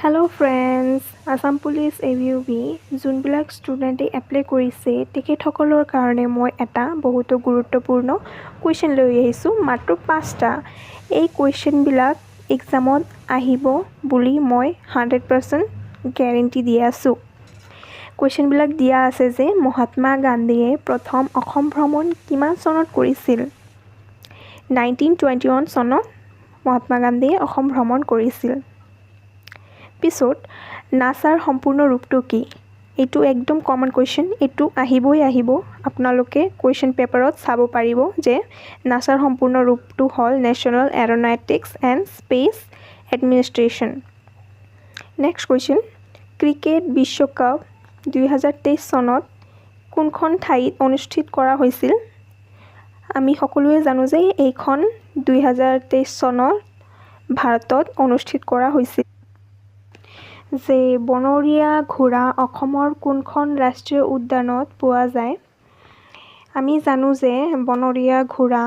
Hello' friends, Assam police AVUB যোনবিলাক ষ্টুডেণ্টে apply কৰিছে তেখেতসকলৰ কাৰণে মই এটা বহুতো গুৰুত্বপূৰ্ণ কুৱেশ্যন লৈ আহিছোঁ, মাত্ৰ 5টা। এই কুৱেশ্যনবিলাক এক্সামত আহিব বুলি মই 100% গেৰেণ্টি দি আছোঁ। কুৱেশ্যনবিলাক দিয়া আছে যে মহাত্মা গান্ধীয়ে প্ৰথম অসম ভ্ৰমণ কিমান চনত কৰিছিল? 1921 চনত মহাত্মা গান্ধীয়ে অসম ভ্ৰমণ কৰিছিল। পিছত নাছাৰ সম্পূৰ্ণ ৰূপটো কি? এইটো একদম কমন কুৱেশ্যন, এইটো আহিব। আপোনালোকে কুৱেশ্যন পেপাৰত চাব পাৰিব যে নাছাৰ সম্পূৰ্ণ ৰূপটো হ'ল national aeronautics and space administration. Next question, cricket বিশ্বকাপ 2023 চনত কোনখন ঠাইত অনুষ্ঠিত কৰা হৈছিল? আমি সকলোৱে জানো যে এইখন 2023 চনত ভাৰতত অনুষ্ঠিত কৰা হৈছিল। যে বনৰীয়া ঘোঁৰা অসমৰ কোনখন ৰাষ্ট্ৰীয় উদ্যানত পোৱা যায়? আমি জানো যে বনৰীয়া ঘোঁৰা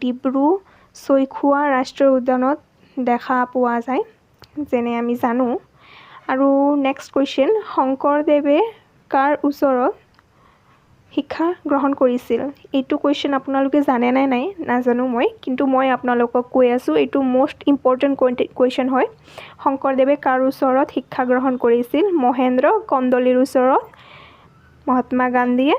ডিব্ৰু-চৈখোৱা ৰাষ্ট্ৰীয় উদ্যানত দেখা পোৱা যায়, যেনে আমি জানো। আৰু নেক্সট কুৱেশ্যন, শংকৰদেৱে কাৰ ওচৰত শিক্ষা গ্ৰহণ কৰিছিল? এইটো কুৱেশ্যন আপোনালোকে জানে নে নাই নাজানো মই, কিন্তু মই আপোনালোকক কৈ আছোঁ, এইটো মষ্ট ইম্পৰ্টেণ্ট কুৱেশ্যন হয়। শংকৰদেৱে কাৰ ওচৰত শিক্ষা গ্ৰহণ কৰিছিল? মহেন্দ্ৰ কন্দলিৰ ওচৰত মহাত্মা গান্ধীয়ে